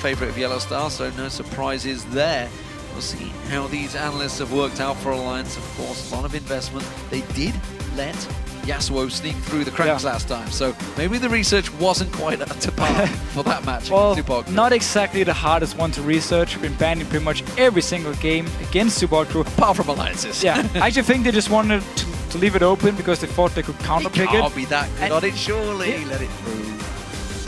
favourite of YellOwStaR, so no surprises there. We'll see how these analysts have worked out for Alliance. Of course, a lot of investment. They did let Yasuo sneak through the cracks last time, so maybe the research wasn't quite up to par for that match. Well, not exactly the hardest one to research. Been banned in pretty much every single game against Super Crew. Apart from Alliances. Yeah, I actually think they just wanted to leave it open because they thought they could counterpick it. Can't be that good on it, surely. Let it through.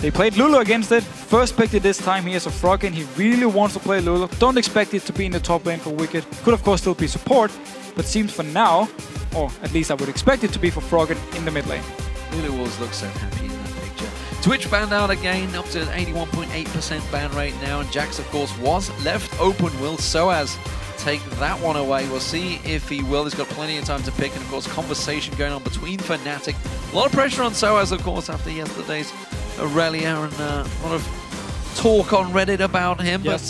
They played Lulu against it. First picked it this time. He has a Froggen. He really wants to play Lulu. Don't expect it to be in the top lane for Wickd. Could of course still be support, but seems for now, or at least I would expect it to be for Froggen in the mid lane. Lulu always looks so happy in that picture. Twitch banned out again, up to an 81.8% ban rate now, and Jax of course was left open. Will sOAZ take that one away? We'll see if he will. He's got plenty of time to pick, and of course conversation going on between Fnatic. A lot of pressure on sOAZ of course after yesterday's Aurelia, and a lot of talk on Reddit about him, but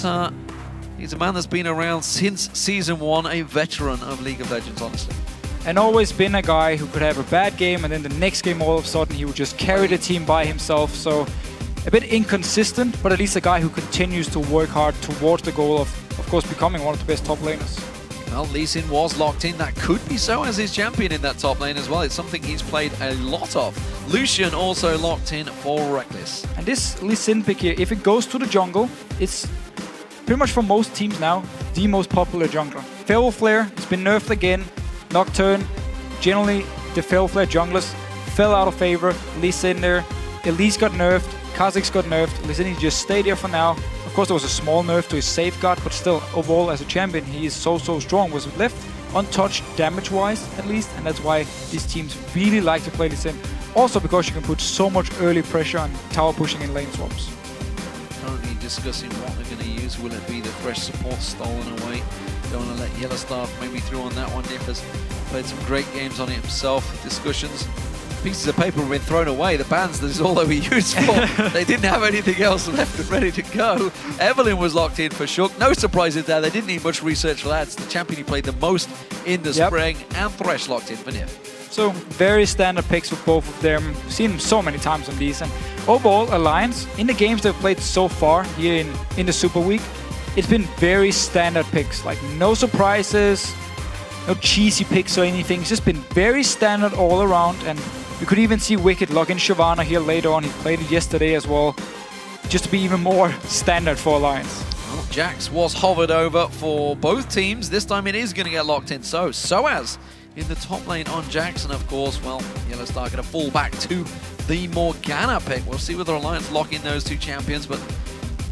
he's a man that's been around since Season 1, a veteran of League of Legends, honestly. And always been a guy who could have a bad game, and then the next game all of a sudden he would just carry the team by himself. So a bit inconsistent, but at least a guy who continues to work hard towards the goal of course, becoming one of the best top laners. Well, Lee Sin was locked in. That could be sOAZ his champion in that top lane as well. It's something he's played a lot of. Lucian also locked in for Rekkles. And this Lee Sin pick here, if it goes to the jungle, it's pretty much for most teams now the most popular jungler. Feral Flare has been nerfed again. Nocturne, generally the Feral Flare junglers fell out of favor. Lee Sin there. Elise got nerfed. Kha'Zix got nerfed. Lee Sin just stay there for now. Of course, there was a small nerf to his safeguard, but still, overall, as a champion, he is so strong. Was left untouched damage-wise, at least, and that's why these teams really like to play Lee Sin. Also because you can put so much early pressure on tower pushing and lane swaps. Currently discussing what they're going to use. Will it be the fresh support stolen away? Don't want to let YellOwStaR maybe through on that one. Nyph has played some great games on it himself. Discussions. Pieces of paper have been thrown away. The bans, that is all they were used for. They didn't have anything else left and ready to go. Evelyn was locked in for Shook. No surprises there. They didn't need much research for that. It's the champion who played the most in the spring. And Thresh locked in for Nyph. So very standard picks for both of them. Seen them so many times on these. And overall, Alliance, in the games they've played so far here in the Super Week, it's been very standard picks. Like no surprises, no cheesy picks or anything. It's just been very standard all around. And we could even see Wickd log in Shyvana here later on. He played it yesterday as well, just to be even more standard for Alliance. Well, Jax was hovered over for both teams. This time it is going to get locked in. So sOAZ in the top lane on Jax, and of course, well, YellOwStaR going to fall back to the Morgana pick. We'll see whether Alliance lock in those two champions, but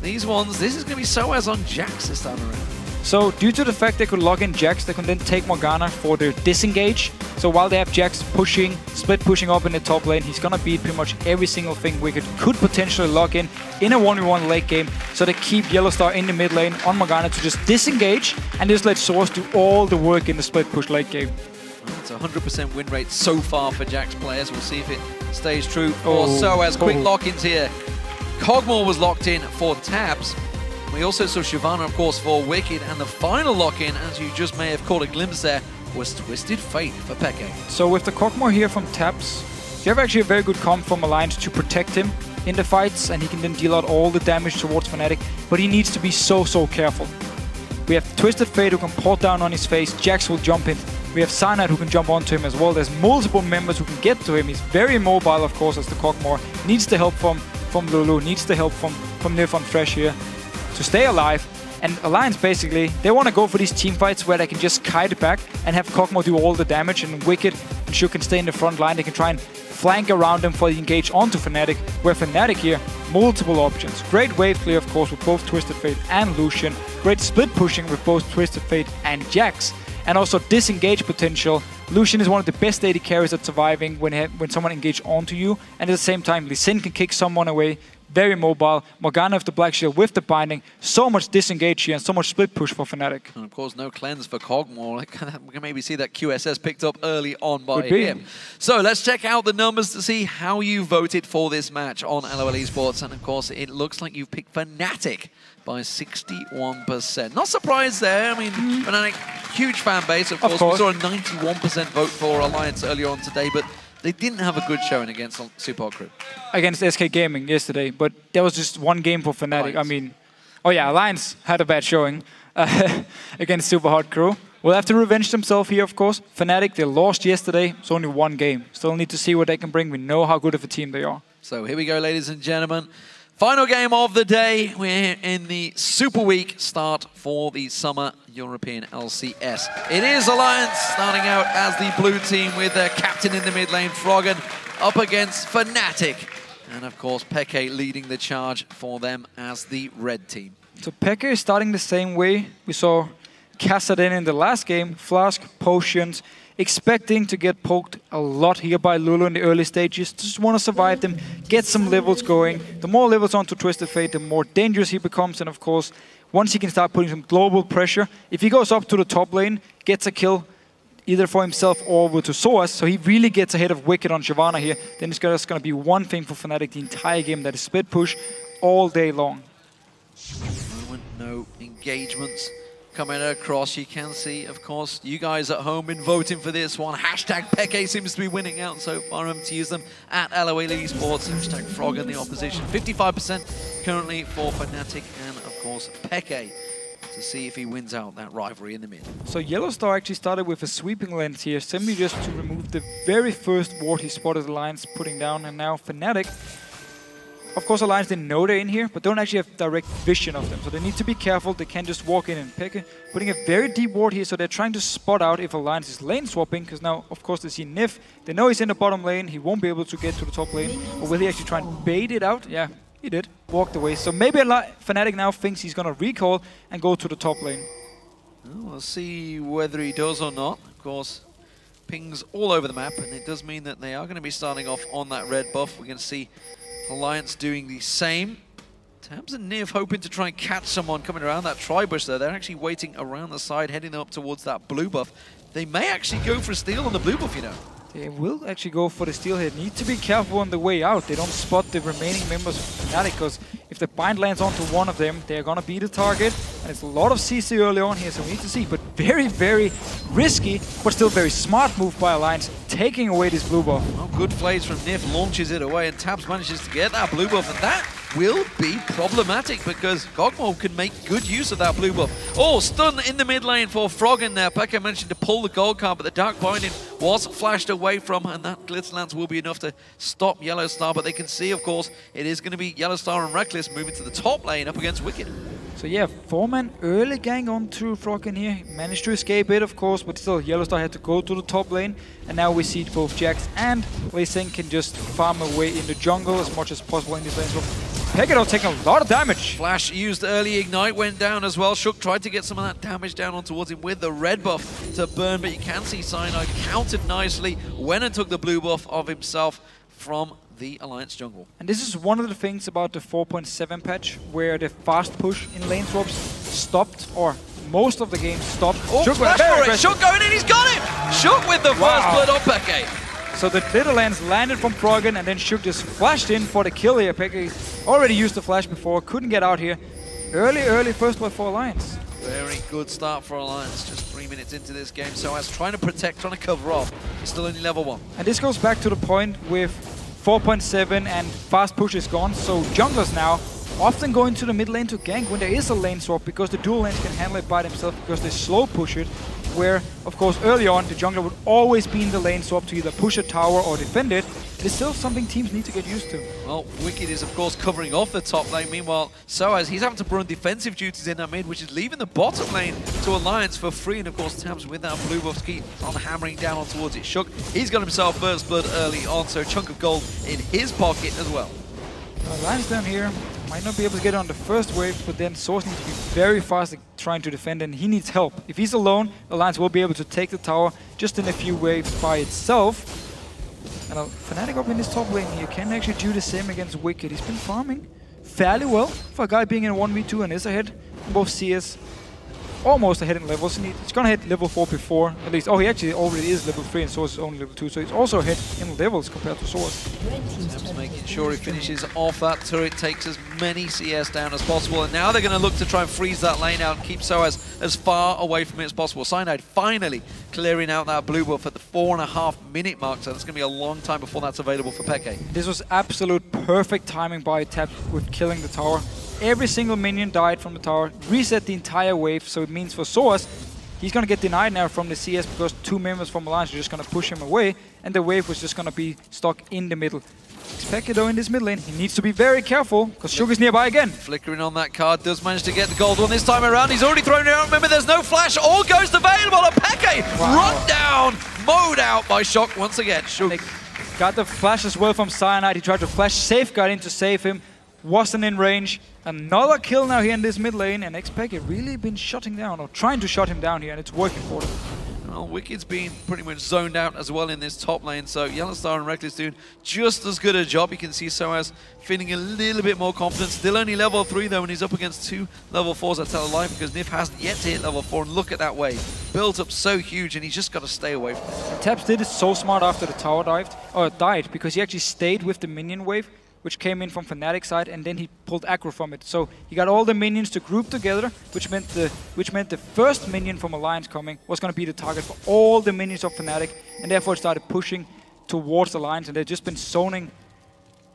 these ones, this is going to be sOAZ on Jax this time around. So due to the fact they could log in Jax, they can then take Morgana for their disengage. So while they have Jax pushing, split pushing up in the top lane, he's gonna beat pretty much every single thing Wickd could potentially log in a 1v1 late game. So they keep YellOwStaR in the mid lane on Morgana to just disengage and just let sOAZ do all the work in the split push late game. Well, it's a 100% win rate so far for Jax players. We'll see if it stays true for sOAZ. Quick lock-ins here. Kog'Maw was locked in for Tabzz. We also saw Shyvana, of course, for Wickd, and the final lock-in, as you just may have caught a glimpse there, was Twisted Fate for xPeke. So with the Kog'Maw here from Tabzz, you have actually a very good comp from Alliance to protect him in the fights, and he can then deal out all the damage towards Fnatic, but he needs to be so careful. We have Twisted Fate who can port down on his face, Jax will jump in, we have Cyanide who can jump onto him as well, there's multiple members who can get to him, he's very mobile of course as the Kog'Maw, needs the help from Lulu, needs the help from Nyph on Thresh here to stay alive. And Alliance basically, they want to go for these team fights where they can just kite it back and have Kog'Maw do all the damage, and Wickd and Shook can stay in the front line. They can try and flank around them for the engage onto Fnatic, where Fnatic here, multiple options. Great wave clear of course with both Twisted Fate and Lucian. Great split pushing with both Twisted Fate and Jax. And also disengage potential. Lucian is one of the best AD carries at surviving when someone engages onto you. And at the same time, Lee Sin can kick someone away. Very mobile. Morgana with the Black Shield with the binding. So much disengage here and so much split push for Fnatic. And of course, no cleanse for Kog'Maw. We can maybe see that QSS picked up early on by him. So let's check out the numbers to see how you voted for this match on LOL Esports. And of course, it looks like you've picked Fnatic by 61%. Not surprised there. I mean, Fnatic, huge fan base. Of course, we saw a 91% vote for Alliance earlier on today, but they didn't have a good showing against Super Crew. Against SK Gaming yesterday, but that was just one game for Fnatic. Right. I mean, Oh yeah, Alliance had a bad showing against Super Hot Crew. Will have to revenge themselves here, of course. Fnatic, they lost yesterday. It's only one game. Still need to see what they can bring. We know how good of a team they are. So here we go, ladies and gentlemen. Final game of the day. We're in the SuperWeek start for the Summer European LCS. It is Alliance starting out as the blue team with their captain in the mid lane, Froggen, up against Fnatic. And of course, xPeke leading the charge for them as the red team. So xPeke is starting the same way. We saw Kassadin in the last game, Flask, Potions, expecting to get poked a lot here by Lulu in the early stages. Just want to survive them, get some levels going. The more levels onto Twisted Fate, the more dangerous he becomes. And of course, once he can start putting some global pressure, if he goes up to the top lane, gets a kill, either for himself or over to sOAZ, so he really gets ahead of Wickd on Shyvana here, then it's just going to be one thing for Fnatic the entire game, that is split push all day long. No engagements coming across. You can see, of course, you guys at home been voting for this one. Hashtag xPeke seems to be winning out so far. Remember to use them at LOLesports. Hashtag Froggen the opposition. 55% currently for Fnatic and, of course, xPeke to see if he wins out that rivalry in the mid. So YellOwStaR actually started with a sweeping lens here, simply just to remove the very first ward he spotted Alliance putting down, and now Fnatic. Of course, Alliance didn't know they're in here, but don't actually have direct vision of them. So they need to be careful. They can't just walk in and xPeke. Putting a very deep ward here, so they're trying to spot out if Alliance is lane swapping, because now, of course, they see Nyph. They know he's in the bottom lane. He won't be able to get to the top lane. Or will he actually try and bait it out? Yeah, he did. Walked away. So maybe Fnatic now thinks he's going to recall and go to the top lane. Well, we'll see whether he does or not. Of course, pings all over the map, and it does mean that they are going to be starting off on that red buff. We're going to see Alliance doing the same. Tabzz and Nyph hoping to try and catch someone coming around that tri-bush there. They're actually waiting around the side, heading up towards that blue buff. They may actually go for a steal on the blue buff, you know. They will actually go for the steal here. Need to be careful on the way out. They don't spot the remaining members of Fnatic, because if the bind lands onto one of them, they're going to be the target. And it's a lot of CC early on here, so we need to see. But very, very risky, but still very smart move by Alliance, taking away this blue buff. Oh, good plays from Nyph, launches it away, and Tabzz manages to get that blue buff. And that will be problematic, because Gogmo can make good use of that blue buff. Oh, stun in the mid lane for Froggen there. xPeke mentioned to pull the gold card, but the Dark Binding was flashed away from, and that Glitz Lance will be enough to stop YellOwStaR. But they can see, of course, it is going to be YellOwStaR and Rekkles moving to the top lane up against Wickd. So yeah, 4-man early gang onto Froggen here. Managed to escape it, of course, but still YellOwStaR had to go to the top lane. And now we see both Jax and Lee can just farm away in the jungle as much as possible in this lane. So xPeke taking a lot of damage. Flash used early, Ignite went down as well. Shook tried to get some of that damage down on towards him with the red buff to burn, but you can see Cyanide countered nicely, went and took the blue buff of himself from the Alliance jungle. And this is one of the things about the 4.7 patch, where the fast push in lane swaps stopped, or most of the game stopped. Oh, Shook going in, he's got him! Shook with the first blood on xPeke. So the little lance landed from Froggen, and then Shook just flashed in for the kill here. xPeke already used the flash before, couldn't get out here. Early first blood for Alliance. Very good start for Alliance, just 3 minutes into this game. sOAZ trying to protect, trying to cover off. He's still only level 1. And this goes back to the point with 4.7 and fast push is gone, so junglers now often going to the mid lane to gank when there is a lane swap, because the dual lanes can handle it by themselves, because they slow push it, where, of course, early on, the jungler would always be in the lane swap to either push a tower or defend it. It is still something teams need to get used to. Well, Wickd is, of course, covering off the top lane. Meanwhile, sOAZ, he's having to run defensive duties in that mid, which is leaving the bottom lane to Alliance for free. And, of course, Tabzz with that blue buff to keep on hammering down on towards it. Shook, he's got himself first blood early on, so a chunk of gold in his pocket as well. Alliance down here might not be able to get on the first wave, but then sOAZ needs to be very fast at trying to defend, and he needs help. If he's alone, Alliance will be able to take the tower just in a few waves by itself. And Fnatic up in this top lane here can actually do the same against Wickd. He's been farming fairly well for a guy being in a 1v2 and is ahead in both CS. Almost ahead in levels. He's gonna hit level 4 before, at least. Oh, he actually already is level 3 and sOAZ is only level 2, so he's also ahead in levels compared to sOAZ. Tabzz making sure he finishes off that turret, takes as many CS down as possible, and now they're going to look to try and freeze that lane out and keep sOAZ as far away from it as possible. Cyanide finally clearing out that blue buff at the 4.5 minute mark, so it's going to be a long time before that's available for xPeke. This was absolute perfect timing by Tabzz with killing the tower. every single minion died from the tower, reset the entire wave, so it means for sOAZ, he's gonna get denied now from the CS because 2 members from Alliance are just gonna push him away, and the wave was just gonna be stuck in the middle. xPeke though in this mid lane, he needs to be very careful because Sugar's nearby again. Flickering on that card, does manage to get the gold one this time around. He's already thrown it out. Remember, there's no flash. All ghost available. xPeke run down, mowed out by Shock once again. Shug got the flash as well from Cyanide. He tried to flash safeguard in to save him. Wasn't in range. Another kill now here in this mid lane, and xPeke really been shutting down, or trying to shut him down here, and it's working for them. Well, Wicked's been pretty much zoned out as well in this top lane, so YellOwStaR and Rekkles doing just as good a job. You can see sOAZ feeling a little bit more confident. Still only level 3 though, and he's up against 2 level 4s at Tell Life because Nyph hasn't yet to hit level 4, and look at that wave. Built up so huge, and he's just got to stay away from it. Tabzz did it so smart after the tower died, because he actually stayed with the minion wave, which came in from Fnatic side, and then he pulled aggro from it. So he got all the minions to group together, which meant the first minion from Alliance coming was going to be the target for all the minions of Fnatic, and therefore it started pushing towards Alliance, and they've just been zoning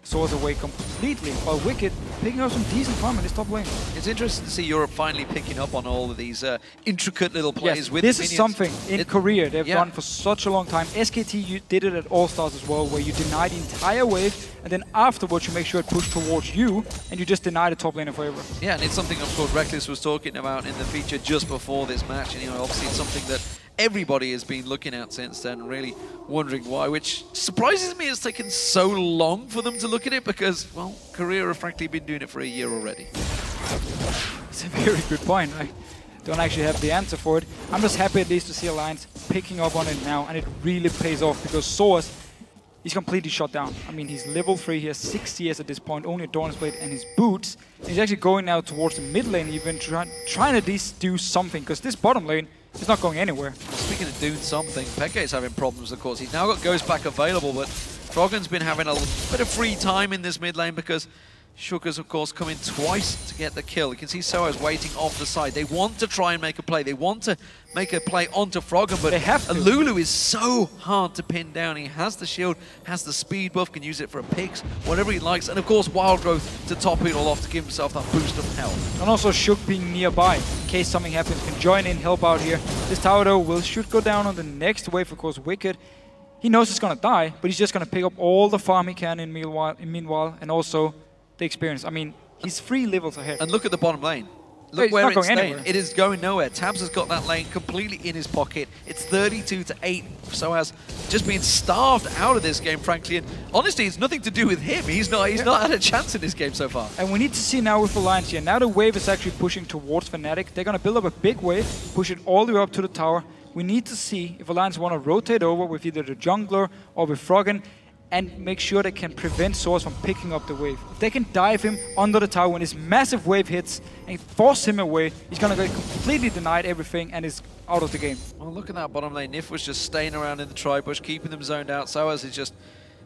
sOAZ away completely, while Wickd picking up some decent farm in this top lane. It's interesting to see Europe finally picking up on all of these intricate little plays with this the is minions. something in Korea they've done for such a long time. SKT did it at All-Stars as well, where you deny the entire wave, and then afterwards you make sure it pushes towards you, and you just deny the top laner forever. Yeah, and it's something, of course, Rekkles was talking about in the feature just before this match, and obviously it's something that everybody has been looking at since then, really wondering why, which surprises me it's taken so long for them to look at it because, well, Korea have frankly been doing it for a year already. It's a very good point. I don't actually have the answer for it. I'm just happy at least to see Alliance picking up on it now, and it really pays off because sOAZ, he's completely shut down. I mean, he's level 3, he has 6 CS at this point, only a Dawn's Blade and his boots. And he's actually going now towards the mid lane even, trying to at least do something, because this bottom lane is not going anywhere. Speaking of doing something, xPeke is having problems, of course. He's now got Ghost back available, but Froggen's been having a bit of free time in this mid lane because Sugar's, of course, come in twice to get the kill. You can see sOAZ waiting off the side. They want to try and make a play. They want to make a play onto Froggen, but they have to. Lulu is so hard to pin down. He has the shield, has the speed buff, can use it for a picks, whatever he likes, and of course Wild Growth to top it all off to give himself that boost of health. And also Shug being nearby, in case something happens, can join in, help out here. This tower though should go down on the next wave, of course. Wickd, he knows it's gonna die, but he's just gonna pick up all the farm he can in meanwhile, and also the experience. I mean, he's 3 levels ahead. And look at the bottom lane. Look where it's staying. It is going nowhere. Tabzz has got that lane completely in his pocket. It's 32-8. sOAZ just being starved out of this game, frankly. And honestly, it's nothing to do with him. He's not had a chance in this game so far. And we need to see now with Alliance here. Now the wave is actually pushing towards Fnatic. They're going to build up a big wave, push it all the way up to the tower. We need to see if Alliance want to rotate over with either the jungler or with Froggen, and make sure they can prevent sOAZ from picking up the wave. If they can dive him under the tower when this massive wave hits and force him away, he's gonna get completely denied everything and is out of the game. Well, look at that bottom lane. Nyph was just staying around in the tri-bush, keeping them zoned out. sOAZ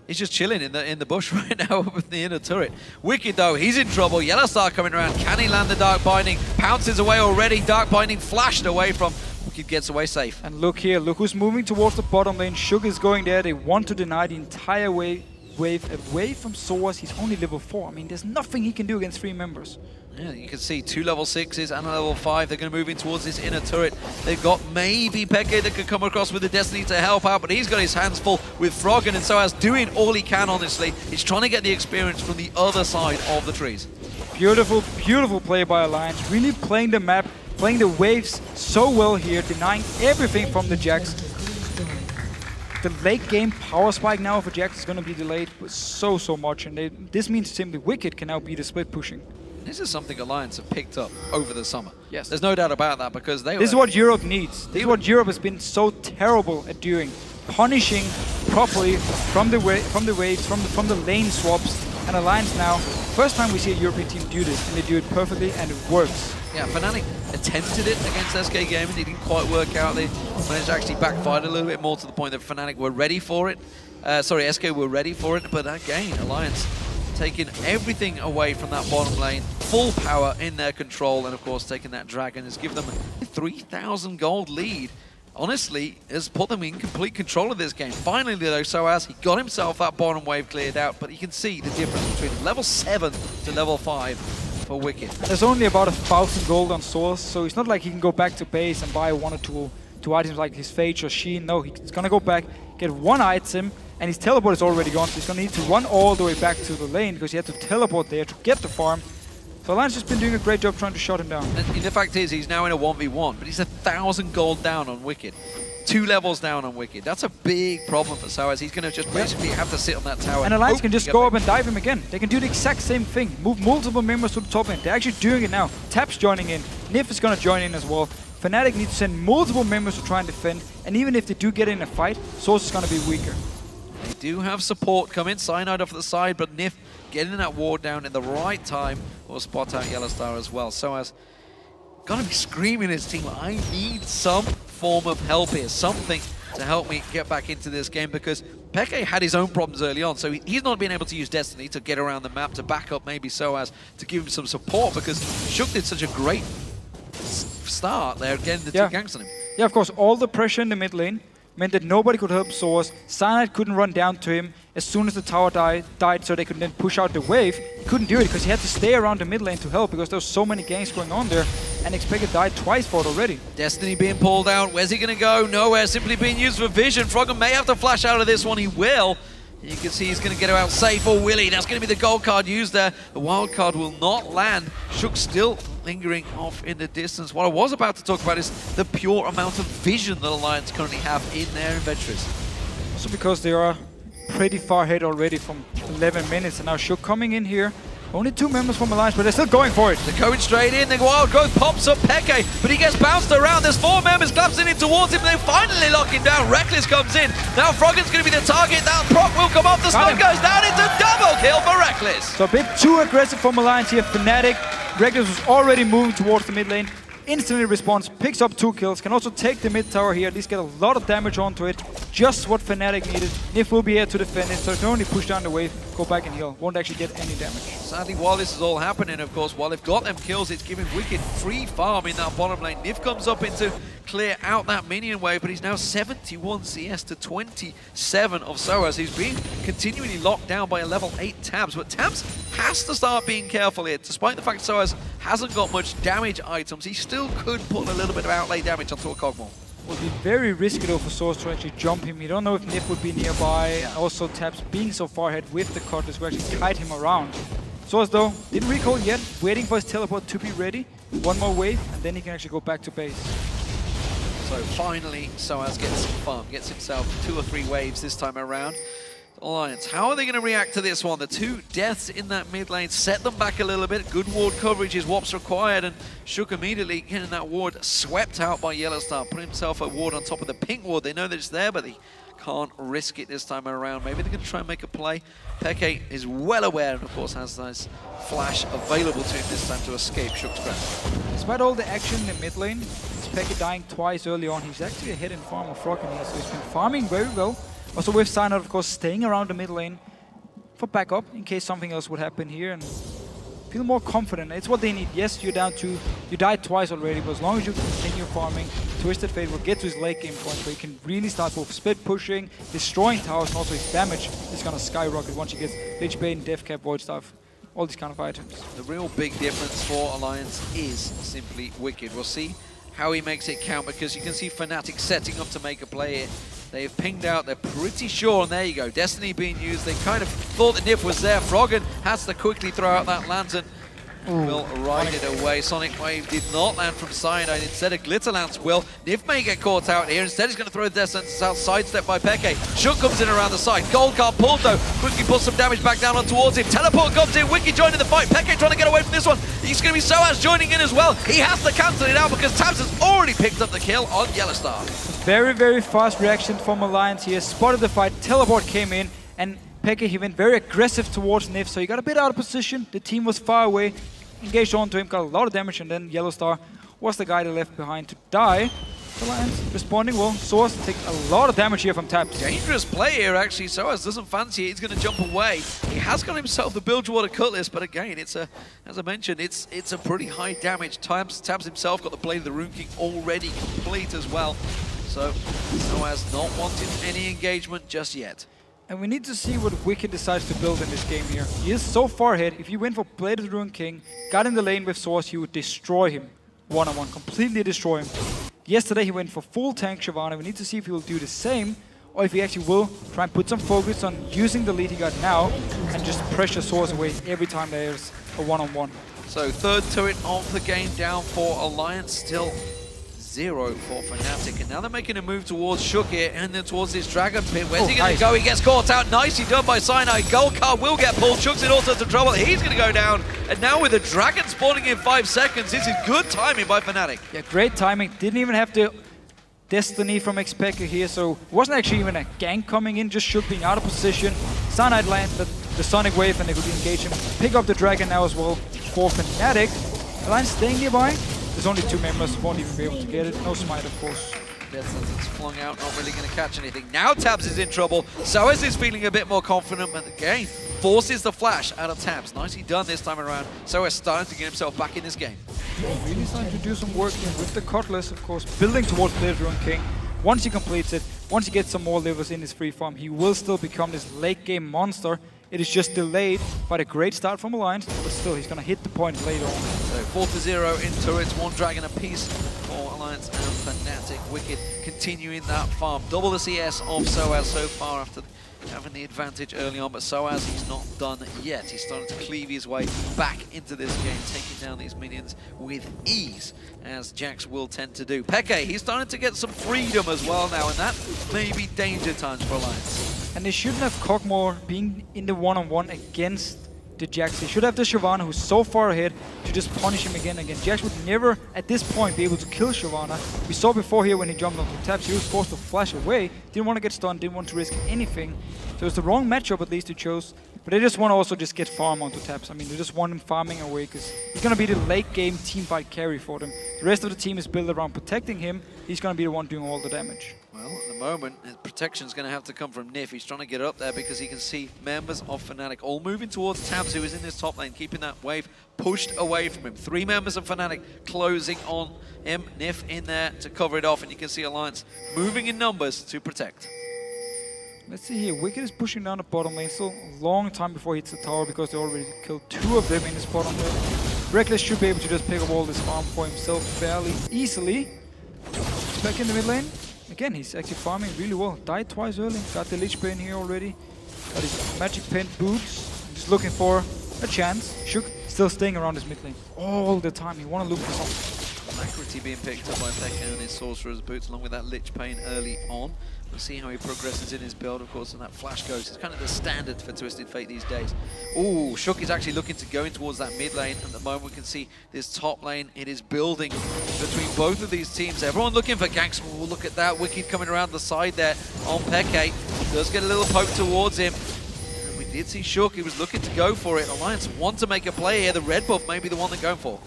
is just chilling in the bush right now with the inner turret. Wickd though, he's in trouble. YellOwStaR coming around. Can he land the Dark Binding? Pounces away already. Dark Binding flashed away from Wickd, gets away safe. And look here, look who's moving towards the bottom lane. Shug is going there. They want to deny the entire wave away from sOAZ. He's only level 4. I mean, there's nothing he can do against 3 members. Yeah, you can see 2 level 6s and a level 5. They're going to move in towards this inner turret. They've got maybe xPeke that could come across with the Destiny to help out, but he's got his hands full with Froggen, and sOAZ doing all he can, honestly. He's trying to get the experience from the other side of the trees. Beautiful, beautiful play by Alliance. Really playing the map, playing the waves so well here, denying everything from the Jax. The late game power spike now for Jax is going to be delayed so much, and this means simply Wickd can now be the split pushing. This is something Alliance have picked up over the summer. Yes. There's no doubt about that, because this is what Europe needs. This is what Europe has been so terrible at doing. Punishing properly from the waves, from the lane swaps, and Alliance now. First time we see a European team do this, and they do it perfectly, and it works. Yeah, Fnatic attempted it against SK Gaming. It didn't quite work out. They managed to actually backfired a little bit more, to the point that Fnatic were ready for it. Sorry, SK were ready for it, but again, Alliance taking everything away from that bottom lane. Full power in their control, and of course taking that dragon has given them a 3,000 gold lead. Honestly, has put them in complete control of this game. Finally though, sOAZ, he got himself that bottom wave cleared out, but you can see the difference between level 7 to level 5. for Wickd. There's only about 1,000 gold on sOAZ, so it's not like he can go back to base and buy one or two items like his Phage or Sheen. No, he's gonna go back, get one item, and his teleport is already gone, so he's gonna need to run all the way back to the lane because he had to teleport there to get the farm. So Alliance has been doing a great job trying to shut him down. And the fact is, he's now in a 1v1, but he's 1,000 gold down on Wickd. 2 levels down on Wickd. That's a big problem for sOAZ. He's going to just basically have to sit on that tower. And Alliance can just go up and dive him again. They can do the exact same thing. Move multiple members to the top lane. They're actually doing it now. Tabzz joining in. Nyph is going to join in as well. Fnatic needs to send multiple members to try and defend. And even if they do get in a fight, sOAZ is going to be weaker. They do have support coming. Cyanide off the side, but Nyph getting that ward down in the right time will spot out YellOwStaR as well. sOAZ gonna be screaming his team, I need some form of help here, something to help me get back into this game, because xPeke had his own problems early on, so he's not been able to use Destiny to get around the map, to back up maybe sOAZ, to give him some support, because Shook did such a great start there, getting the 2 ganks on him. Yeah, of course, all the pressure in the mid lane meant that nobody could help sOAZ. Cyanide couldn't run down to him as soon as the tower died, so they could then push out the wave. He couldn't do it because he had to stay around the mid lane to help because there was so many ganks going on there, and xPeke died twice for it already. Destiny being pulled out. Where's he going to go? Nowhere. Simply being used for vision. Froggen may have to flash out of this one. He will. You can see he's going to get out safe, or will he? That's going to be the gold card used there. The wild card will not land. Shook still lingering off in the distance. What I was about to talk about is the pure amount of vision that Alliance currently have in their inventories. Also because they are pretty far ahead already from 11 minutes, and now Shook coming in here. Only 2 members from Alliance, but they're still going for it. They're going straight in. The wild growth pops up xPeke, but he gets bounced around. There's 4 members collapsing in towards him. They finally lock him down. Rekkles comes in. Now Froggen's going to be the target. That proc will come off. The smoke goes down. It's a double kill for Rekkles. So a bit too aggressive from Alliance here. Fnatic. Rekkles was already moving towards the mid lane. Instantly responds, picks up 2 kills, can also take the mid tower here, at least get a lot of damage onto it. Just what Fnatic needed. Nyph will be here to defend it, so it can only push down the wave, go back and heal. Won't actually get any damage. Sadly, while this is all happening, of course, while they've got them kills, it's giving Wickd free farm in that bottom lane. Nyph comes up into clear out that minion wave, but he's now 71 CS to 27 of sOAZ, who's been continually locked down by a level 8 Tabzz. But Tabzz has to start being careful here. Despite the fact sOAZ hasn't got much damage items, he still could put a little bit of outlay damage onto a Cogmore. Would be very risky though for sOAZ to actually jump him. You don't know if Nyph would be nearby. Yeah. Also Tabzz being so far ahead with the Cutlass will actually kite him around. sOAZ though, didn't recall yet, waiting for his teleport to be ready. 1 more wave, and then he can actually go back to base. So finally, sOAZ gets some farm, gets himself 2 or 3 waves this time around. Alliance, how are they going to react to this one? The 2 deaths in that mid lane set them back a little bit. Good ward coverage is what's required, and Shook immediately getting that ward swept out by YellOwStaR, putting himself a ward on top of the pink ward. They know that it's there, but they can't risk it this time around. Maybe they're going to try and make a play. xPeke is well aware, and of course has this flash available to him this time to escape Shook's grasp. Despite all the action in the mid lane, xPeke dying twice early on, he's actually ahead in farm of Froggen here, so he's been farming very well. Also with Cyanide, of course, staying around the mid lane for backup in case something else would happen here, and feel more confident. It's what they need. Yes, you're down 2, you died twice already, but as long as you continue farming, Twisted Fate will get to his late game point where he can really start both split pushing, destroying towers, and also his damage is going to skyrocket once he gets Lich Bane, Death Cap, Void Staff, all these kind of items. The real big difference for Alliance is simply Wickd. We'll see how he makes it count, because you can see Fnatic setting up to make a play here. They've pinged out, they're pretty sure, and there you go, Destiny being used. They kind of thought that Nyph was there. Froggen has to quickly throw out that lantern. Will ride it away. Sonic Wave did not land from Cyanide. Instead, a Glitter Lance will. Nyph may get caught out here. Instead, he's going to throw the Death Sentence out, sidestep by xPeke. Shook comes in around the side. Gold card pulled though. Quickly puts some damage back down on towards him. Teleport comes in. Wickd joining the fight. xPeke trying to get away from this one. He's going to be sOAZ joining in as well. He has to cancel it out because Tabzz has already picked up the kill on YellOwStaR. Very, very fast reaction from Alliance here. Spotted the fight. Teleport came in, and xPeke, he went very aggressive towards Nyph, so he got a bit out of position. The team was far away. Engaged onto him, got a lot of damage, and then YellOwStaR was the guy that left behind to die. Alliance responding well. sOAZ takes a lot of damage here from Tabzz. Dangerous play here, actually. sOAZ doesn't fancy it. He's going to jump away. He has got himself the Bilgewater Cutlass, but again, it's a, as I mentioned, it's a pretty high damage. Tabzz himself got the Blade of the Rune King already complete as well. So sOAZ not wanting any engagement just yet. And we need to see what Wickd decides to build in this game here. He is so far ahead. If he went for Blade of the Ruined King, got in the lane with sOAZ, he would destroy him. One-on-one, completely destroy him. Yesterday he went for full tank Shyvana. We need to see if he will do the same, or if he actually will try and put some focus on using the lead he got now and just pressure sOAZ away every time there's a one-on-one. So third turret of the game down for Alliance, still 0 for Fnatic, and now they're making a move towards Shook here and then towards this Dragon Pit. Where's he going to go? He gets caught out. Nicely done by Cyanide. Gold card will get pulled. Shook's in all sorts of trouble. He's going to go down, and now with the Dragon spawning in 5 seconds, this is good timing by Fnatic. Yeah, great timing. Didn't even have to Destiny from xPeke here, so it wasn't actually even a gank coming in, just Shook being out of position. Cyanide landed the Sonic Wave and they could engage him. Pick up the Dragon now as well for Fnatic. Alliance staying nearby. There's only 2 members, won't even be able to get it. No smite, of course. It's flung out, not really going to catch anything. Now Tabzz is in trouble. sOAZ is feeling a bit more confident, but again, forces the flash out of Tabzz. Nicely done this time around. sOAZ starting to get himself back in this game. Really starting to do some work here with the Cutlass, of course, building towards Blade of the Ruined King. Once he completes it, once he gets some more livers in his free farm, he will still become this late game monster. It is just delayed by the great start from Alliance, but still, he's going to hit the point later on. So 4-0 in turrets, 1 Dragon apiece for Alliance and Fnatic. Wickd continuing that farm. Double the CS of sOAZ so far after having the advantage early on, but sOAZ, he's not done yet. He's starting to cleave his way back into this game, taking down these minions with ease, as Jax will tend to do. Peke, he's starting to get some freedom as well now, and that may be danger times for Alliance. And they shouldn't have Kog'Maw being in the one-on-one against the Jax. They should have the Shyvana, who's so far ahead, to just punish him again and again. Jax would never, at this point, be able to kill Shyvana. We saw before here when he jumped onto Tabzz, he was forced to flash away. Didn't want to get stunned, didn't want to risk anything. So it's the wrong matchup, at least, he chose. But they just want to also just get farm onto Tabzz. I mean, they just want him farming away, because he's going to be the late-game teamfight carry for them. The rest of the team is built around protecting him. He's going to be the one doing all the damage. Well, at the moment, his protection's going to have to come from Nyph. He's trying to get up there because he can see members of Fnatic all moving towards Tabzz, who is in this top lane, keeping that wave pushed away from him. 3 members of Fnatic closing on him. Nyph in there to cover it off, and you can see Alliance moving in numbers to protect. Let's see here. Wickd is pushing down the bottom lane. Still a long time before he hits the tower because they already killed 2 of them in this bottom lane. Rekkles should be able to just pick up all this farm for himself fairly easily. Back in the mid lane. Again, he's actually farming really well. Died twice early. Got the Lich Bane here already. Got his Magic Pen boots. Just looking for a chance. Shook still staying around his mid lane all the time. He want to look for something. Alacrity being picked up by Peke and his Sorcerer's Boots, along with that Lich Bane early on. We'll see how he progresses in his build, of course, and that flash goes. It's kind of the standard for Twisted Fate these days. Ooh, Shook is actually looking to go in towards that mid lane. At the moment, we can see this top lane. It is building between both of these teams. Everyone looking for ganks. Ooh, look at that. Wickd coming around the side there on Peke. Does get a little poke towards him. And we did see Shook. He was looking to go for it. Alliance want to make a play here. The red buff may be the one they're going for.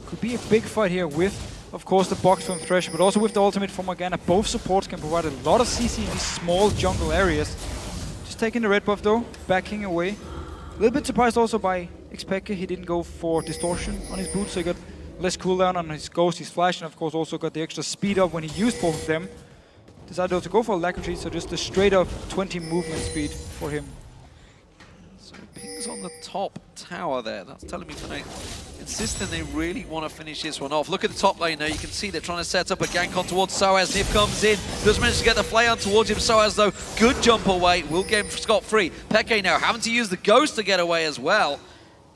Could be a big fight here with, of course, the box from Thresh, but also with the ultimate from Morgana. Both supports can provide a lot of CC in these small jungle areas. Just taking the red buff though, backing away. A little bit surprised also by xPeke. He didn't go for distortion on his boots, so he got less cooldown on his ghost, his flash, and of course also got the extra speed up when he used both of them. Decided to go for Alacrity, so just a straight up 20 movement speed for him. So pings on the top tower there. That's telling me tonight. Insisting they really want to finish this one off. Look at the top lane now. You can see they're trying to set up a gank on towards sOAZ. Nyph comes in. Does manage to get the flay on towards him. sOAZ, though, good jump away. Will get him scot-free. Peke now having to use the ghost to get away as well.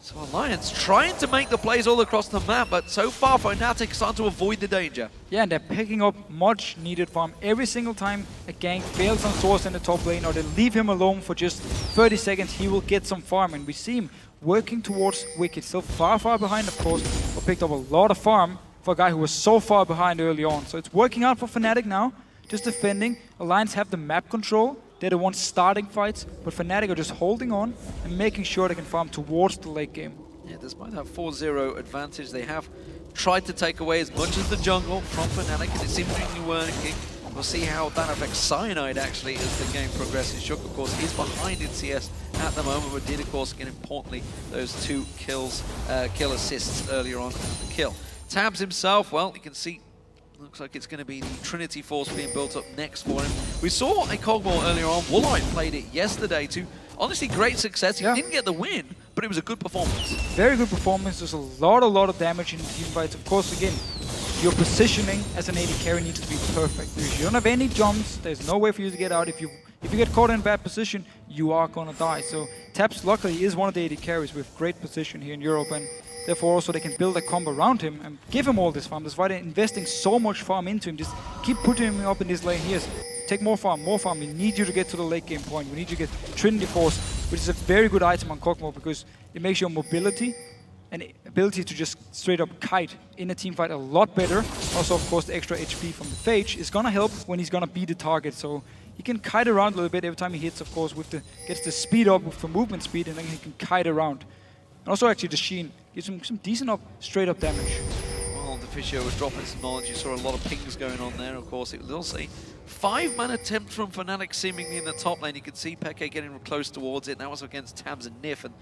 So Alliance trying to make the plays all across the map, but so far Fnatic starting to avoid the danger. Yeah, and they're picking up much needed farm. Every single time a gank fails on sOAZ in the top lane, or they leave him alone for just 30 seconds, he will get some farm. And we see him working towards Wickd, still far behind, of course, but picked up a lot of farm for a guy who was so far behind early on. So it's working out for Fnatic now, just defending. Alliance have the map control. They're the ones starting fights, but Fnatic are just holding on and making sure they can farm towards the late game. Yeah, despite that 4-0 advantage, they have tried to take away as much as the jungle from Fnatic, and it's seemingly working. We'll see how that affects Cyanide, actually, as the game progresses. Shook, of course, is behind in CS at the moment, but did, of course, get, importantly, those 2 kills, kill assists earlier on at the kill. Tabzz himself, well, you can see, looks like it's going to be the Trinity Force being built up next for him. We saw a Cogmore earlier on. Woolite played it yesterday to honestly great success. He didn't get the win, but it was a good performance. Very good performance. There's a lot of damage in team fights. Of course, again, your positioning as an AD carry needs to be perfect. If you don't have any jumps, there's no way for you to get out. If you get caught in bad position, you are gonna die. So Tabzz luckily is one of the AD carries with great position here in Europe, and therefore also they can build a combo around him and give him all this farm. That's why they're investing so much farm into him. Just keep putting him up in this lane here. Take more farm, more farm. We need you to get to the late game point. We need you to get Trinity Force, which is a very good item on Cogmore because it makes your mobility and ability to just straight up kite in a team fight a lot better. Also, of course, the extra HP from the Phage is gonna help when he's gonna beat the target. So he can kite around a little bit every time he hits, of course, gets the speed up with the movement speed, and then he can kite around. And also, actually, the Sheen gives him some decent straight up damage. Well, the Fisher was dropping some knowledge. You saw a lot of pings going on there. Of course, it was also a 5-man attempt from Fnatic seemingly in the top lane. You could see xPeke getting close towards it. That was against Tabzz and Nyph, and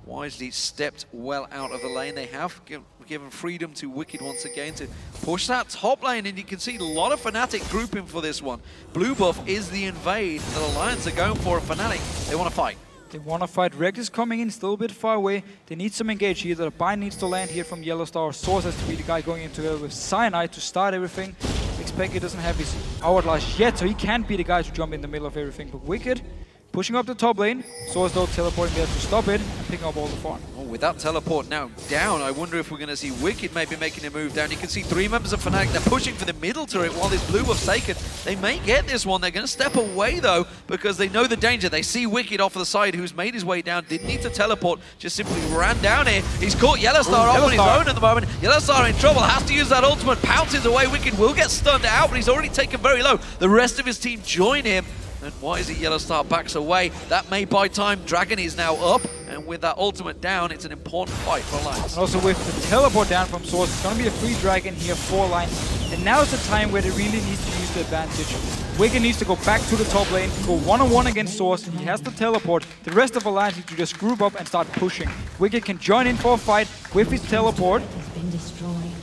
wisely stepped well out of the lane. They have given freedom to Wickd once again to push that top lane, and you can see a lot of Fnatic grouping for this one. Blue buff is the invade that Alliance are going for. Fnatic, they want to fight. They want to fight. Rekkles coming in, still a bit far away. They need some engage. Either a bind needs to land here from YellOwStaR, or sOAZ has to be the guy going in together with Cyanide to start everything. xPeke doesn't have his hourglass yet, so he can't be the guy to jump in the middle of everything. But Wickd pushing up the top lane. sOAZ though teleporting there to stop it and picking up all the farm. Oh, with that teleport now down, I wonder if we're going to see Wickd maybe making a move down. You can see 3 members of Fnatic, they're pushing for the middle turret while this blue buff's taken. They may get this one. They're going to step away though because they know the danger. They see Wickd off the side who's made his way down, didn't need to teleport, just simply ran down here. He's caught YellOwStaR off on his own at the moment. YellOwStaR in trouble, has to use that ultimate, pounces away. Wickd will get stunned out, but he's already taken very low. The rest of his team join him. And why is it YellOwStaR backs away? That may buy time. Dragon is now up, and with that ultimate down, it's an important fight for Alliance. And also with the teleport down from sOAZ, it's going to be a free Dragon here for Alliance. And now is the time where they really need to use the advantage. Wickd needs to go back to the top lane, go one-on-one against sOAZ. He has the teleport. The rest of Alliance need to just group up and start pushing. Wickd can join in for a fight with his teleport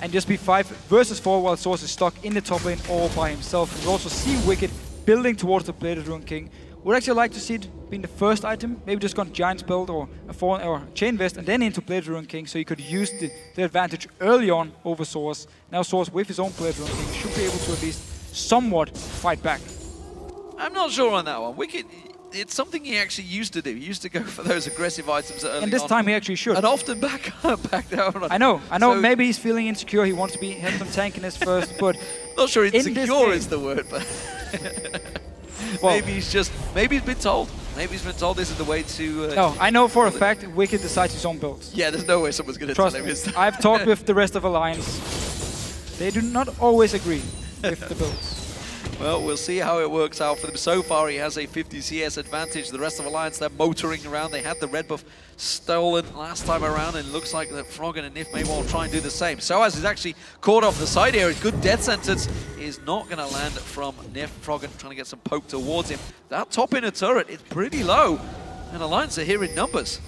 and just be 5 versus 4 while sOAZ is stuck in the top lane all by himself. And you also see Wickd building towards the Bladed Ruin King. Would actually like to see it being the first item, maybe just gone Giant's Belt or a Chain Vest and then into Bladed Ruin King, so you could use the advantage early on over sOAZ. Now sOAZ with his own Bladed Ruin King should be able to at least somewhat fight back. I'm not sure on that one. Wickd, it's something he actually used to do. He used to go for those aggressive items early on. And this time he actually should. And often back down. I know. So maybe he's feeling insecure. He wants to have some tankiness first, but not sure insecure is the word, but well, maybe he's been told. Maybe he's been told this is the way to... no, I know for a fact Wickd decides his own builds. Yeah, there's no way someone's going to tell him his... I've talked with the rest of Alliance. They do not always agree with the builds. Well, we'll see how it works out for them. So far, he has a 50 CS advantage. The rest of Alliance, they're motoring around. They had the red buff stolen last time around, and it looks like that Froggen and Nyph may well try and do the same. sOAZ is actually caught off the side here. A good death sentence is not going to land from Nyph. Froggen trying to get some poke towards him. That top inner turret is pretty low, and Alliance are here in numbers.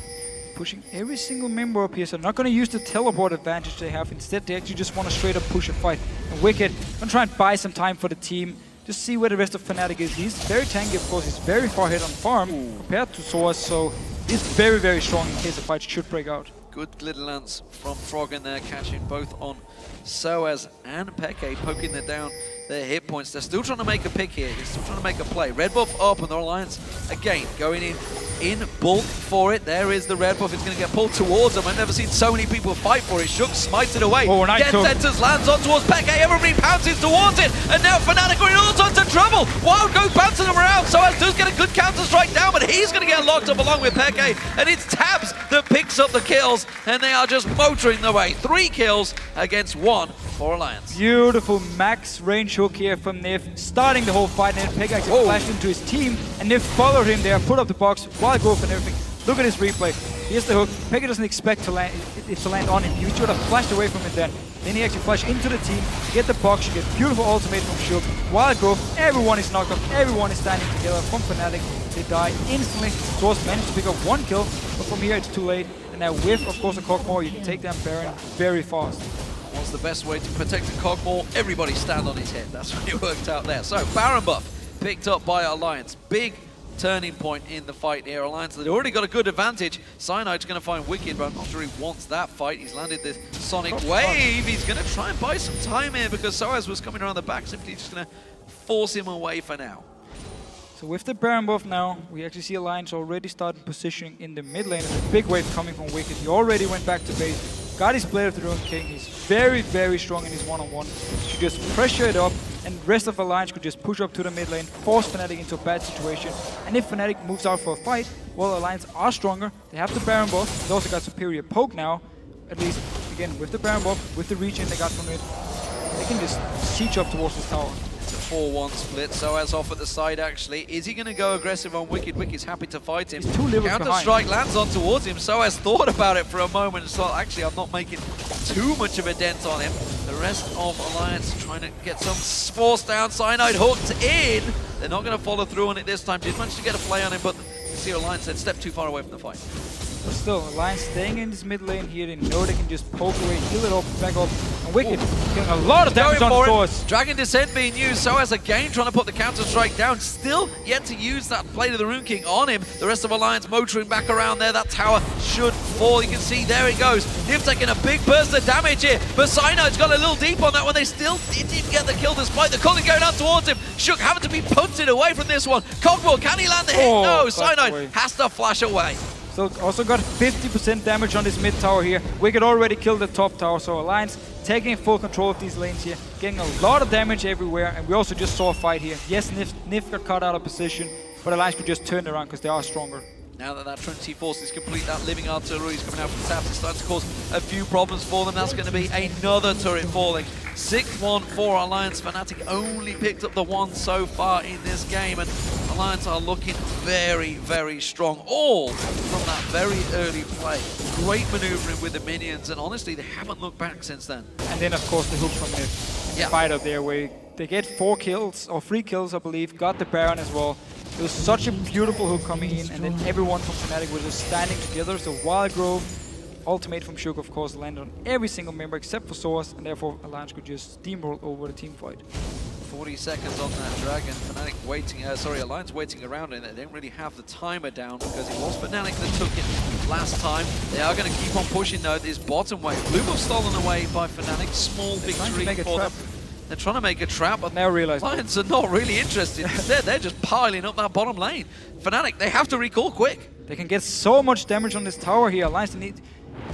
Pushing every single member up here, so they're not going to use the teleport advantage they have. Instead, they actually just want to straight up push a fight. And Wickd going to try and buy some time for the team. Just see where the rest of Fnatic is. He's very tanky, of course. He's very far ahead on farm compared to sOAZ, so he's very, very strong in case the fight should break out. Good little lance from Froggen there, catching both on sOAZ and xPeke, poking down their hit points. They're still trying to make a pick here. They're still trying to make a play. Red buff up, and the Alliance, again, going in bulk for it. There is the red buff. It's going to get pulled towards them. I've never seen so many people fight for it. Shook smites it away. Death Sentence lands on towards xPeke. Everybody pounces towards it. And now Fnatic are in all sorts of trouble. Wild goes bouncing them around. sOAZ does get a good counter strike down, but he's going to get locked up along with xPeke. And it's Tabzz that picks up the kills. And they are just motoring their way. 3 kills against 1 for Alliance. Beautiful max range hook here from Nyph, starting the whole fight. And xPeke actually flashed into his team, and Nyph followed him there, put up the box, wild growth and everything. Look at this replay. Here's the hook. xPeke doesn't expect to land on him. He should have flashed away from it then. Then he actually flashed into the team, get the box, you get beautiful ultimate from Shook. Wild growth, everyone is knocked off, everyone is standing together from Fnatic. They die instantly. sOAZ managed to pick up 1 kill, but from here it's too late. And now with, of course, a Cogmore, you can take down Baron very fast. What's the best way to protect a Cogmore? Everybody stand on his head. That's what it worked out there. So, Baron buff picked up by Alliance. Big turning point in the fight here. Alliance, they've already got a good advantage. Cyanide's going to find Wickd, but I'm not sure he wants that fight. He's landed this Sonic Wave. He's going to try and buy some time here because sOAZ was coming around the back, simply just going to force him away for now. So with the Baron buff now, we actually see Alliance already starting positioning in the mid lane. There's a big wave coming from Wickd. He already went back to base, got his Blade of the Ruined King. He's very, very strong in his one-on-one. Should just pressure it up, and the rest of Alliance could just push up to the mid lane, force Fnatic into a bad situation. And if Fnatic moves out for a fight, well, Alliance are stronger. They have the Baron buff. They also got superior poke now. At least, again, with the Baron buff, with the regen they got from it, they can just siege up towards this tower. 4-1 split, sOAZ off at the side actually. Is he going to go aggressive on Wickd? Wickd's happy to fight him. He's 2 levels Counter-strike lands on towards him. sOAZ thought about it for a moment and thought, actually, I'm not making too much of a dent on him. The rest of Alliance trying to get some force down. Cyanide hooked in. They're not going to follow through on it this time. Did manage to get a play on him, but you see Alliance said step too far away from the fight. But still, Alliance staying in this mid lane here. They know they can just poke away, heal it up, back up. And Wickd getting a lot of damage on force. Dragon Descent being used. sOAZ again trying to put the counter-strike down. Still yet to use that Blade of the Ruined King on him. The rest of Alliance motoring back around there. That tower should fall. You can see there it goes. Nyph taking a big burst of damage here. But Cyanide's got a little deep on that one. They still didn't get the kill despite the Cologne going out towards him. Shook having to be punted away from this one. Cogwell, can he land the hit? No, Cyanide has to flash away. So also got 50% damage on this mid tower here. Wickd already killed the top tower, so Alliance taking full control of these lanes here, getting a lot of damage everywhere, and we also just saw a fight here. Yes, Nyph got caught out of position, but Alliance could just turn it around because they are stronger. Now that that Trinity Force is complete, that living artillery is coming out from Tabzz. It's starting to cause a few problems for them. That's going to be another turret falling. 6-1 for Alliance. Fnatic only picked up the 1 so far in this game, and Alliance are looking very, very strong. All from that very early play. Great maneuvering with the minions, and honestly, they haven't looked back since then. And then, of course, the hook from Nyph. Yeah. Fight up there where they get 4 kills, or 3 kills, I believe. Got the Baron as well. It was such a beautiful hook coming in, and then everyone from Fnatic was just standing together. So Wild Grove, ultimate from Shook, of course, landed on every single member except for sOAZ, and therefore Alliance could just steamroll over the team fight. 40 seconds on that Dragon. Fnatic waiting, Alliance waiting around, and they didn't really have the timer down because it was Fnatic that took it last time. They are going to keep on pushing though. This bottom wave. Blue buff stolen away by Fnatic. Small victory for them. They're trying to make a trap, but now realize Alliance are not really interested. Instead, they're just piling up that bottom lane. Fnatic, they have to recall quick. They can get so much damage on this tower here. Alliance need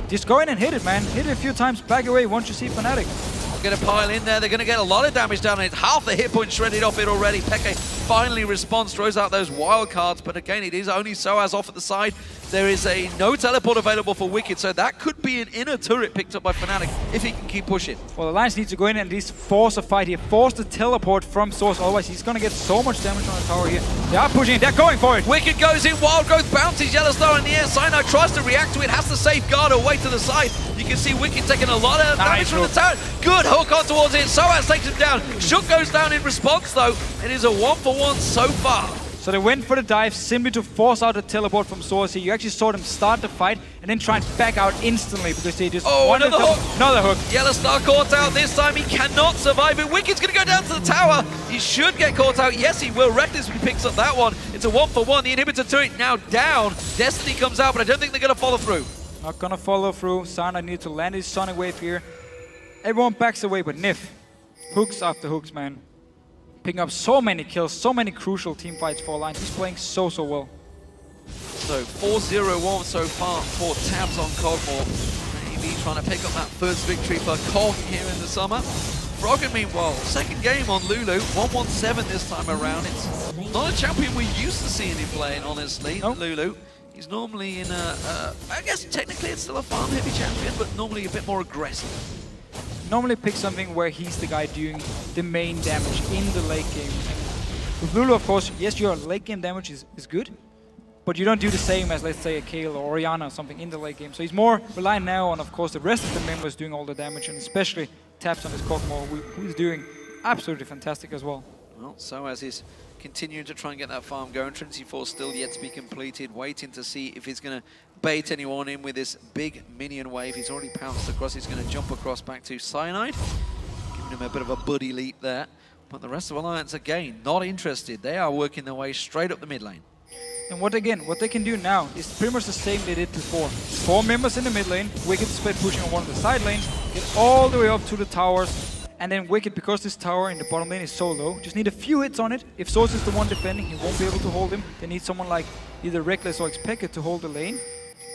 just go in and hit it, man. Hit it a few times, back away once you see Fnatic. They're going to pile in there. They're going to get a lot of damage down. It's half the hit point shredded off it already. Peke finally responds, throws out those wild cards, but again, it is only sOAZ off at the side. There is no teleport available for Wickd, so that could be an inner turret picked up by Fnatic if he can keep pushing. Well, Alliance needs to go in and at least force a fight here. Force the teleport from sOAZ, otherwise he's going to get so much damage on the tower here. They are pushing, they're going for it. Wickd goes in, Wild Growth bounces YellOwStaR in the air. Cyanide tries to react to it, has to safeguard away to the side. You can see Wickd taking a lot of damage from the tower. Good hook on towards it. sOAZ takes him down. Shook goes down in response though. It is a 1-for-1 so far. So they went for the dive simply to force out the teleport from sOAZ here. You actually saw them start the fight and then try and back out instantly because they just wanted another hook. Another hook. YellOwStaR caught out this time. He cannot survive it. Wickd's going to go down to the tower. He should get caught out. Yes, he will. Rekkles picks up that one. It's a 1-for-1. The inhibitor turret now down. Destiny comes out, but I don't think they're going to follow through. Not going to follow through. Cyanide needs to land his Sonic Wave here. Everyone backs away, but Nyph. Hooks after hooks, man. Picking up so many kills, so many crucial team fights for Alliance. He's playing so well. So 4-0-1 so far for Tabzz on Cogmore. Maybe trying to pick up that first victory for Cog here in the summer. Froggen, meanwhile, second game on Lulu, 1-1-7 this time around. It's not a champion we're used to seeing him playing, honestly, Lulu. He's normally in I guess technically it's still a farm-heavy champion, but normally a bit more aggressive. Normally pick something where he's the guy doing the main damage in the late game. And with Lulu, of course, yes, your late game damage is good, but you don't do the same as, let's say, a Kale or Orianna or something in the late game. So he's more relying now on, of course, the rest of the members doing all the damage, and especially Tabzz on his Cogmore, who's doing absolutely fantastic as well. Well, sOAZ is continuing to try and get that farm going. Trinity Force still yet to be completed, waiting to see if he's going to bait anyone in with this big minion wave. He's already pounced across. He's going to jump across back to Cyanide, giving him a bit of a buddy leap there. But the rest of Alliance, again, not interested. They are working their way straight up the mid lane. And what they can do now is pretty much the same they did before. 4 members in the mid lane, Wickd split pushing on one of the side lanes, get all the way up to the towers, and then Wickd, because this tower in the bottom lane is so low, just need a few hits on it. If sOAZ is the one defending, he won't be able to hold him. They need someone like either Rekkles or xPeke to hold the lane.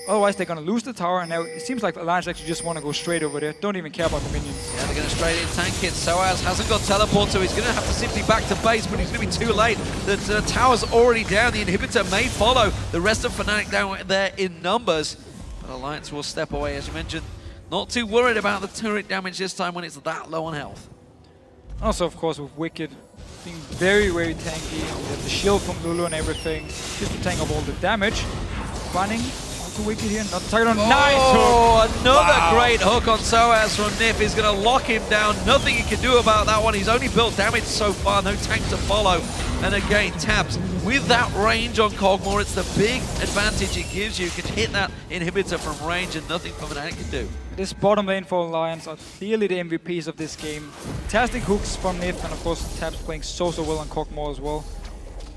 Otherwise, they're going to lose the tower, and now it seems like Alliance actually just want to go straight over there. Don't even care about the minions. Yeah, they're going to straight in tank it. sOAZ hasn't got teleport, so he's going to have to simply back to base, but he's going to be too late. The tower's already down. The inhibitor may follow. The rest of Fnatic down there in numbers. But Alliance will step away, as you mentioned. Not too worried about the turret damage this time when it's that low on health. Also, of course, with Wickd being very, very tanky. We have the shield from Lulu and everything, just to tank up all the damage. Running onto Wickd here, not target on. Nice hook! Another great hook on sOAZ from Nyph. He's going to lock him down. Nothing he can do about that one. He's only built damage so far, no tank to follow. And again, Tabzz, with that range on Kog'Maw, it's the big advantage it gives you. You can hit that inhibitor from range and nothing Fnatic can do. This bottom lane for Alliance are clearly the MVPs of this game. Fantastic hooks from Nyph, and of course Tabzz playing so well on Kog'Maw as well.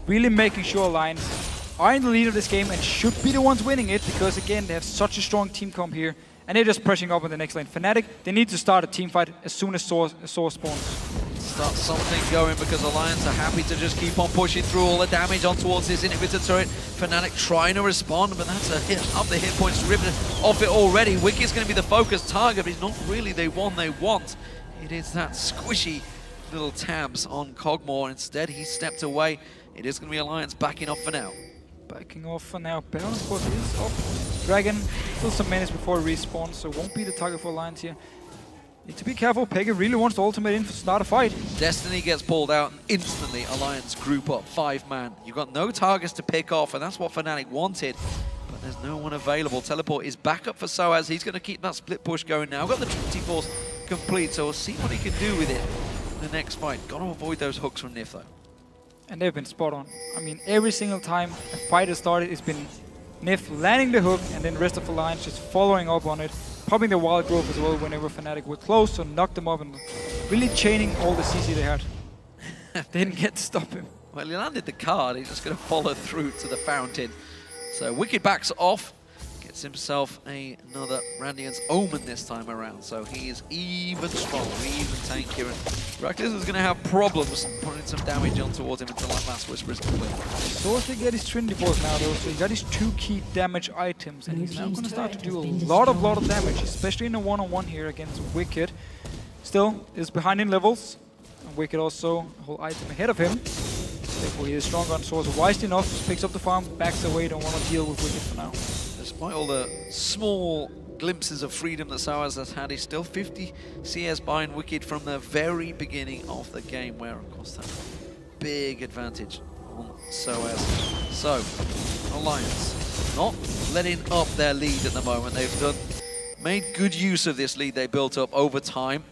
Really making sure Alliance are in the lead of this game and should be the ones winning it, because again, they have such a strong team comp here, and they're just pressing up in the next lane. Fnatic, they need to start a team fight as soon as sOAZ spawns. Start something going, because Alliance are happy to just keep on pushing through all the damage on towards this inhibitor turret. Fnatic trying to respond, but that's a hit up the hit points, ripping off it already. Wickid's going to be the focus target, but it's not really the one they want. It is that squishy little Tabzz on Kog'Maw. Instead, he stepped away. It is going to be Alliance backing off for now. Backing off for now. Baron, of course, is up. Dragon, still some minutes before it respawns, so won't be the target for Alliance here. Need to be careful. Peke really wants to ultimate in to start a fight. Destiny gets pulled out and instantly Alliance group up, 5-man. You've got no targets to pick off, and that's what Fnatic wanted. But there's no one available. Teleport is back up for sOAZ. He's going to keep that split push going now. Got the Trinity Force complete, so we'll see what he can do with it in the next fight. Got to avoid those hooks from Nyph, though. And they've been spot on. I mean, every single time a fight has started, it's been Nyph landing the hook, and then the rest of Alliance just following up on it. Popping the wild growth as well whenever Fnatic were close, so knocked them up and really chaining all the CC they had. They didn't get to stop him. Well, he landed the card. He's just going to follow through to the fountain. So Wickd backs off, gets himself another Randian's Omen this time around. So he is even stronger, even tankier. And Rekkles is going to have problems putting some damage on towards him until that last Whisper is complete. So to get his Trinity Force now though, so he got his 2 key damage items, and he's now going to start to do a lot of damage, especially in a one-on-one here against Wickd. Still, is behind in levels, and Wickd also a whole item ahead of him. Therefore he is stronger on swords, wise enough, picks up the farm, backs away, don't want to deal with Wickd for now. Despite all the small glimpses of freedom that sOAZ has had, he's still 50 CS behind Wickd from the very beginning of the game, where of course that big advantage on sOAZ. So, Alliance not letting up their lead at the moment. They've made good use of this lead they built up over time.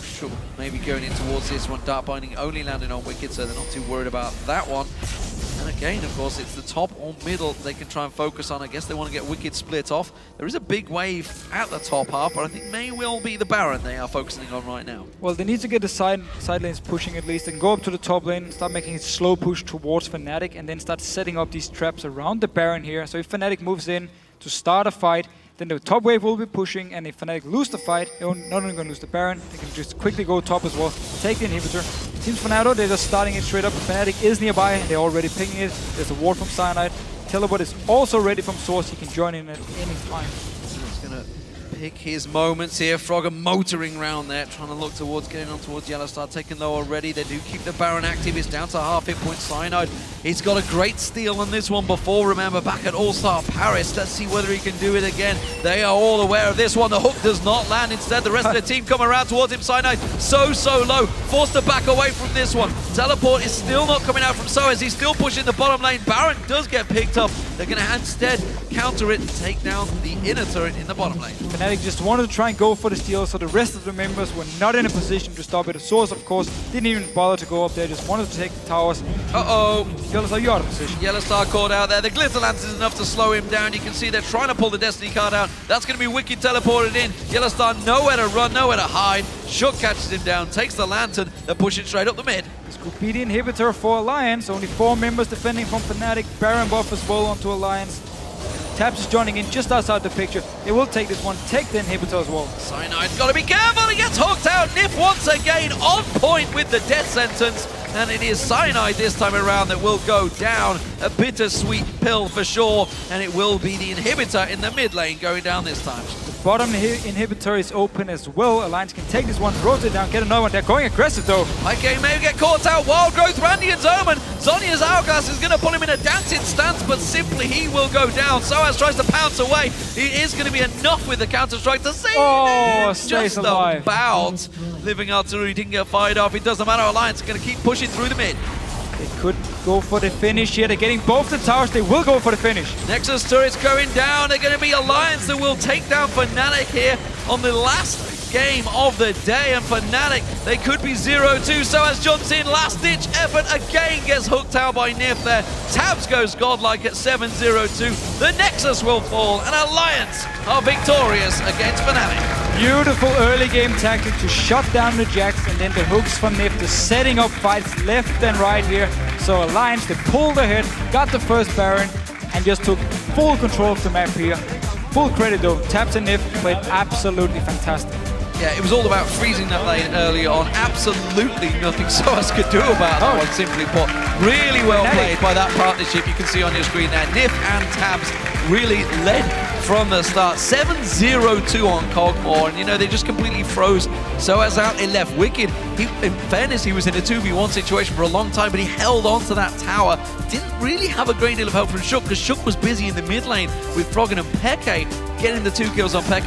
Sure, maybe going in towards this one. Dark Binding only landing on Wickd, so they're not too worried about that one. And again, of course, it's the top or middle they can try and focus on. I guess they want to get Wickd split off. There is a big wave at the top half, but I think may well be the Baron they are focusing on right now. Well, they need to get the side lanes pushing at least, and go up to the top lane, start making a slow push towards Fnatic, and then start setting up these traps around the Baron here. So if Fnatic moves in to start a fight, then the top wave will be pushing, and if Fnatic lose the fight, they're not only going to lose the Baron, they can just quickly go top as well, take the inhibitor. Seems for now though, they're just starting it straight up. Fnatic is nearby, and they're already picking it. There's a ward from Cyanide. Teleport is also ready from sOAZ, he can join in at any time. He's going to pick his moments here. Froggen motoring around there, trying to look towards getting on towards YellOwStaR, taken low already. They do keep the Baron active. It's down to half hit point. Cyanide, he's got a great steal on this one before, remember, back at All-Star Paris. Let's see whether he can do it again. They are all aware of this one. The hook does not land. Instead, the rest of the team come around towards him. Cyanide so low, forced to back away from this one. Teleport is still not coming out from sOAZ. He's still pushing the bottom lane. Baron does get picked up. They're going to instead counter it and take down the inner turret in the bottom lane. Fnatic just wanted to try and go for the steal, so the rest of the members were not in a position to stop it. sOAZ, of course, didn't even bother to go up there, just wanted to take the towers. Uh-oh. YellOwStaR, you're out of position. YellOwStaR caught out there. The Glitter Lance is enough to slow him down. You can see they're trying to pull the Destiny card out. That's going to be Wickd teleported in. YellOwStaR nowhere to run, nowhere to hide. Shook catches him down, takes the Lantern. They're pushing straight up the mid. This could be the inhibitor for Alliance. Only 4 members defending from Fnatic. Baron buff as well onto Alliance. Tabzz is joining in just outside the picture. They will take this one, take the inhibitor as well. Cyanide's got to be careful. He gets hooked out. Nyph once again on point with the death sentence. And it is Cyanide this time around that will go down. A bittersweet pill for sure. And it will be the inhibitor in the mid lane going down this time. The bottom inhibitor is open as well. Alliance can take this one, rotate down, get another one. They're going aggressive though. Okay, maybe get caught out. Wild Growth, Randy and Omen. Zhonya's Hourglass is going to pull him in a dancing stance, but simply he will go down. sOAZ tries to pounce away. It is going to be enough with the counter-strike to see. Oh, stays alive. About living artillery, he didn't get fired off. It doesn't matter. Alliance is going to keep pushing through the mid. They could go for the finish here. They're getting both the towers. They will go for the finish. Nexus turret's going down. They're going to be Alliance that will take down Fnatic here on the last game of the day. And Fnatic, they could be 0-2. sOAZ jumps in. Last-ditch effort again gets hooked out by Nyph there. Tabzz goes godlike at 7-0-2. The Nexus will fall. And Alliance are victorious against Fnatic. Beautiful early game tactic to shut down the Jax, and then the hooks from Nyph, just setting up fights left and right here. So Alliance, they pulled ahead, got the first Baron, and just took full control of the map here. Full credit though, Tabzz and Nyph played absolutely fantastic. Yeah, it was all about freezing that lane early on. Absolutely nothing sOAZ could do about that one, simply put. Really well played by that partnership. You can see on your screen there, Nyph and Tabzz really led from the start. 7-0-2 on Cogmore, and you know, they just completely froze sOAZ out. It left Wickd. In fairness, he was in a 2v1 situation for a long time, but he held on to that tower. Didn't really have a great deal of help from Shook, because Shook was busy in the mid lane with Froggen and xPeke, getting the 2 kills on xPeke.